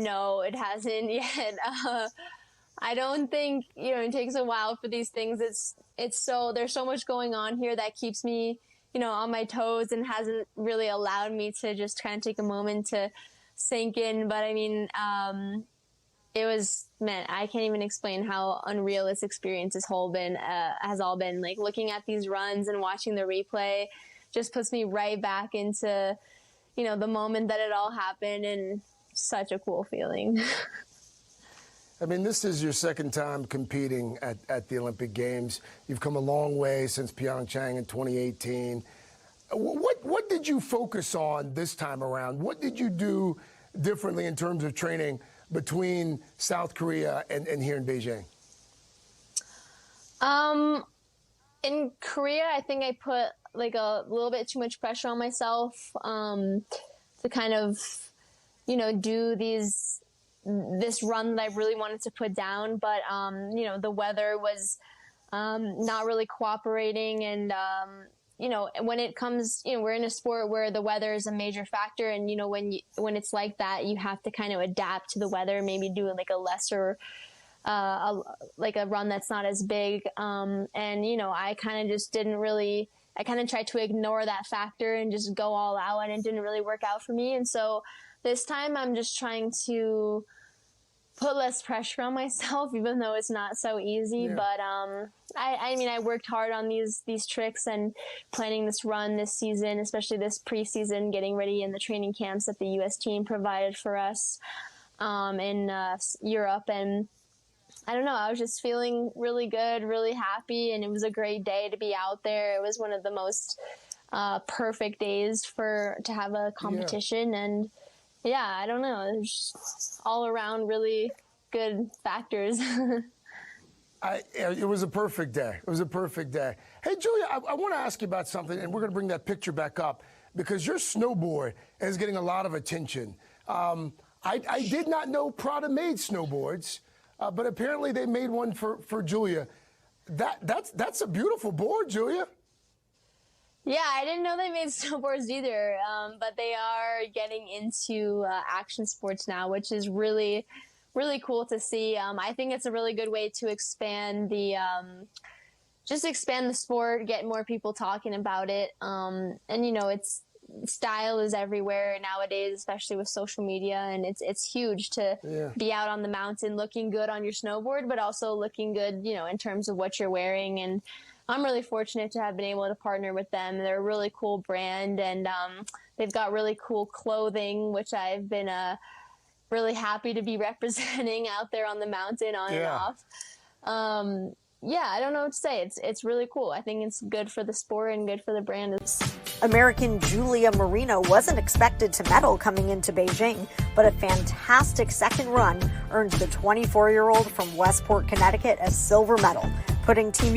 No, it hasn't yet. I don't think, it takes a while for these things. There's so much going on here that keeps me, on my toes and hasn't really allowed me to just kind of take a moment to sink in. But I mean, man, I can't even explain how unreal this experience has all been. Like, looking at these runs and watching the replay just puts me right back into, the moment that it all happened, and such a cool feeling. I mean, this is your second time competing at the Olympic Games. You've come a long way since Pyeongchang in 2018. What did you focus on this time around? What did you do differently in terms of training between South Korea and here in Beijing? In Korea, I think I put like a little bit too much pressure on myself to kind of, do this run that I really wanted to put down. But, the weather was not really cooperating. And, when it comes, we're in a sport where the weather is a major factor. And, when it's like that, you have to kind of adapt to the weather, maybe do like a lesser, like a run that's not as big. And, I kind of just I kind of tried to ignore that factor and just go all out, and it didn't really work out for me. And so this time I'm just trying to put less pressure on myself, even though it's not so easy. Yeah. But I worked hard on these tricks and planning this run this season, especially this preseason, getting ready in the training camps that the U.S. team provided for us in Europe. And I don't know, I was just feeling really good, really happy, and it was a great day to be out there. It was one of the most perfect days to have a competition. Yeah. And yeah, I don't know, there's just all around really good factors. It was a perfect day. It was a perfect day. Hey, Julia, I want to ask you about something, and we're going to bring that picture back up, because your snowboard is getting a lot of attention. I did not know Prada made snowboards. But apparently they made one for Julia. That's a beautiful board, Julia. Yeah, I didn't know they made snowboards either, but they are getting into action sports now, which is really, really cool to see. I think it's a really good way to expand the sport, get more people talking about it. And style is everywhere nowadays, especially with social media, and it's huge to be out on the mountain looking good on your snowboard, but also looking good, in terms of what you're wearing. And I'm really fortunate to have been able to partner with them. They're a really cool brand, and they've got really cool clothing, which I've been really happy to be representing out there on the mountain and off. Yeah, I don't know what to say. It's really cool. I think it's good for the sport and good for the brand. American Julia Marino wasn't expected to medal coming into Beijing, but a fantastic second run earned the 24-year-old from Westport, Connecticut, a silver medal, putting Team